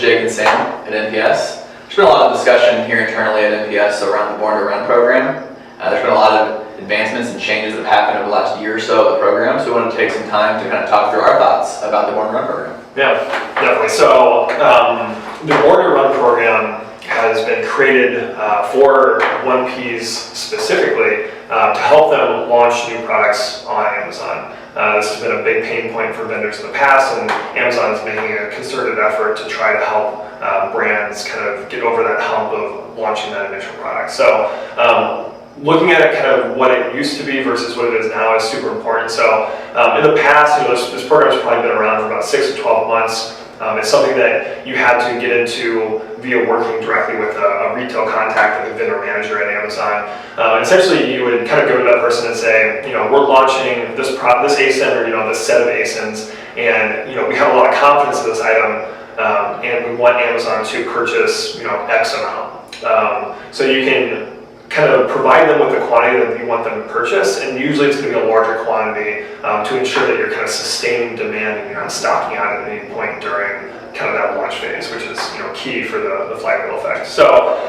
Jake and Sam at NPS. There's been a lot of discussion here internally at NPS around the Born to Run program. There's been a lot of advancements and changes that have happened over the last year or so of the program, so we want to take some time to kind of talk through our thoughts about the Born to Run program. Yeah, definitely. So the Born to Run program has been created for 1Ps specifically to help them launch new products on Amazon. This has been a big pain point for vendors in the past, and Amazon is making a concerted effort to try to help brands kind of get over that hump of launching that initial product. So looking at it kind of what it used to be versus what it is now is super important. So in the past, this program has probably been around for about 6 to 12 months. It's something that you had to get into via working directly with a retail contact, like a vendor manager at Amazon. Essentially, you would kind of go to that person and say, we're launching this ASIN or this set of ASINs, and we have a lot of confidence in this item, and we want Amazon to purchase X amount. So you can kind of provide them with the quantity that you want them to purchase, and usually it's going to be a larger quantity to ensure that you're kind of sustaining demand and you're not stocking out at any point during kind of that launch phase, which is key for the flywheel effect. So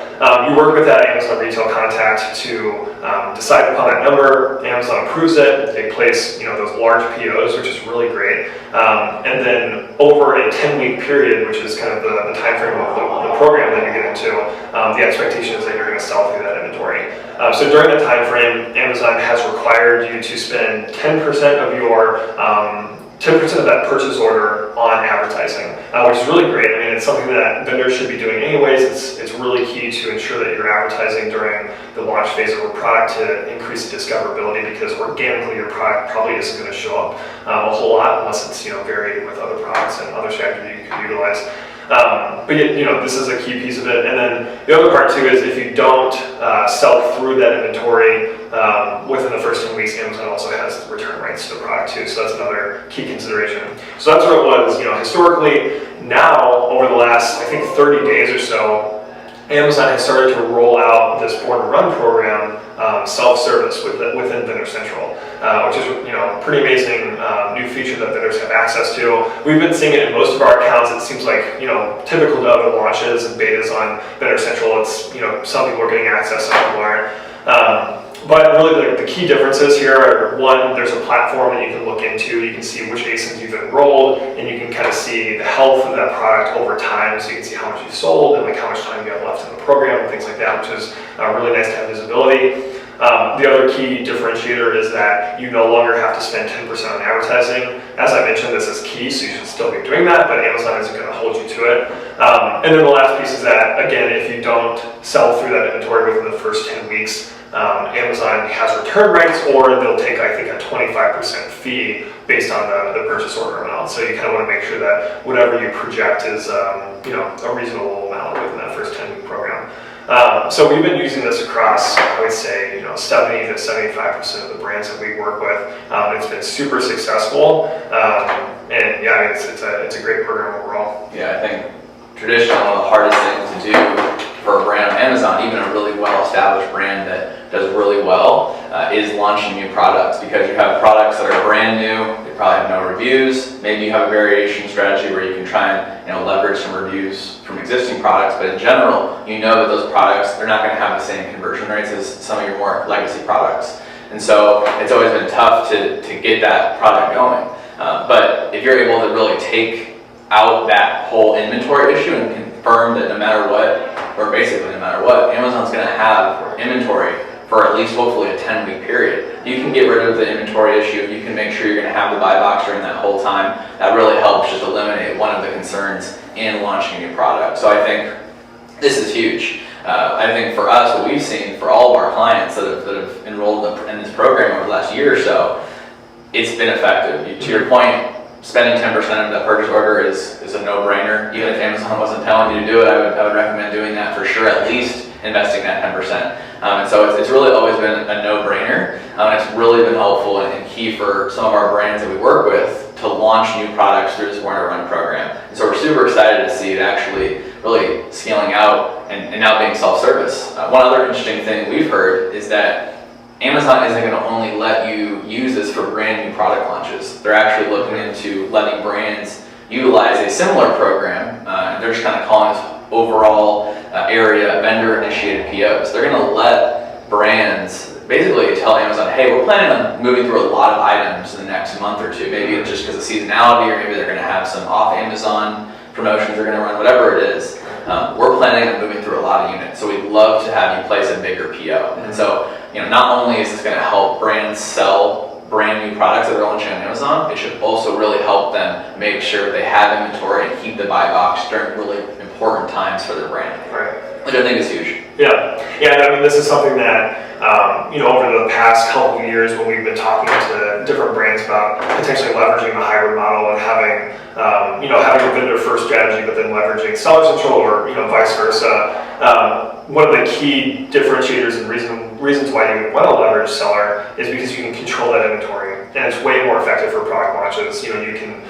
you work with that Amazon retail contact to decide upon that number. Amazon approves it. They place those large POs, which is really great. And then over a 10-week period, which is kind of the time frame of the program that you get into, the expectation is that you're going to sell through that inventory. So during that time frame, Amazon has required you to spend 10% of your 10% of that purchase order on advertising, which is really great. I mean, it's something that vendors should be doing anyways. It's really key to ensure that you're advertising during the launch phase of a product to increase discoverability, because organically your product probably isn't going to show up a whole lot unless it's varied with other products and other strategies you can utilize. But this is a key piece of it. And then the other part too is if you don't sell through that inventory within the first 10 weeks, Amazon also has return rights to the product too. So that's another key consideration. So that's what it was, historically. Now, over the last, I think 30 days or so, Amazon has started to roll out this Born to Run program self-service within Vendor Central, which is a pretty amazing new feature that vendors have access to. We've been seeing it in most of our accounts. It seems like typical to other launches and betas on Vendor Central. It's some people are getting access, some people aren't. But really the key differences here are, one, there's a platform that you can look into. You can see which ASINs you've enrolled, and you can kind of see the health of that product over time, so you can see how much you've sold and how much time you have left in the program and things like that, which is really nice to have visibility. The other key differentiator is that you no longer have to spend 10% on advertising. As I mentioned, this is key, so you should still be doing that, but Amazon isn't going to hold you to it. And then the last piece is that, again, if you don't sell through that inventory within the first 10 weeks, Amazon has return rights, or they'll take, I think, a 25% fee based on the purchase order amount. So you kind of want to make sure that whatever you project is a reasonable amount within that first 10-week program. So we've been using this across, I would say, 70 to 75% of the brands that we work with. It's been super successful, and yeah, it's a great program overall. Yeah, I think traditionally one of the hardest things to do for a brand on Amazon, even a really well-established brand that does really well, is launching new products, because you have products that are brand new, they probably have no reviews. Maybe you have a variation strategy where you can try and leverage some reviews from existing products, but in general, that those products, they're not going to have the same conversion rates as some of your more legacy products. And so it's always been tough to get that product going. But if you're able to really take out that whole inventory issue and confirm that no matter what, or basically no matter what, Amazon's going to have inventory for at least hopefully a 10-week period. You can get rid of the inventory issue. You can make sure you're going to have the buy box during that whole time. That really helps just eliminate one of the concerns in launching a new product. So I think this is huge. I think for us, what we've seen for all of our clients that have enrolled in this program over the last year or so, it's been effective. To your point, spending 10% of that purchase order is a no-brainer. Even if Amazon wasn't telling you to do it, I would recommend doing that for sure, at least investing that 10%. And so it's really always been a no-brainer. It's really been helpful and key for some of our brands that we work with to launch new products through this Born to Run program. And so we're super excited to see it actually really scaling out and now being self-service. One other interesting thing we've heard is that Amazon isn't going to only let you use this for brand new product launches. They're actually looking into letting brands utilize a similar program. They're just just kind of calling this overall area vendor-initiated POs. They're going to let brands basically tell Amazon, hey, we're planning on moving through a lot of items in the next month or two. Maybe it's just because of seasonality, or maybe they're going to have some off Amazon promotions they're going to run, whatever it is. We're planning on moving through a lot of units, so we'd love to have you place a bigger PO. And so, not only is this going to help brands sell brand new products that are launching on Amazon, it should also really help them make sure they have inventory and keep the buy box during really important times for their brand. Right. Which I think is huge. Yeah, I mean, this is something that, over the past couple of years when we've been talking to different brands about potentially leveraging the hybrid model and having, having a vendor first strategy, but then leveraging Seller Central or, vice versa. One of the key differentiators and reasons why you want to leverage Seller is because you can control that inventory, and it's way more effective for product launches. You can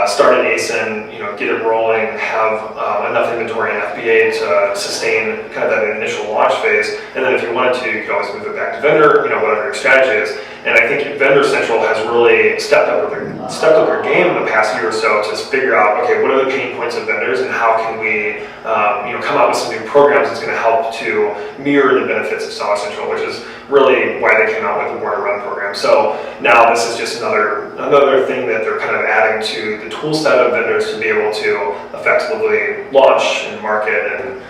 start an ASIN, get it rolling, have enough inventory in FBA to sustain kind of that initial launch phase, and then if you wanted to, you could always move it back to vendor, whatever your strategy is. And I think Vendor Central has really stepped up their game in the past year or so to figure out, okay, what are the pain points of vendors, and how can we, come out with some new programs that's going to help to mirror the benefits of Seller Central, which is really why they came out with the Border Run program. So now this is just another thing that they're kind of adding to the tool set of vendors to be able to effectively launch and market and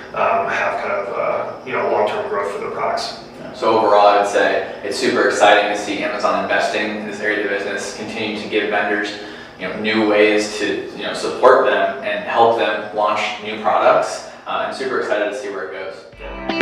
have kind of long-term growth for their products. So overall, I would say it's super exciting to see Amazon investing in this area of the business, continue to give vendors new ways to support them and help them launch new products. I'm super excited to see where it goes.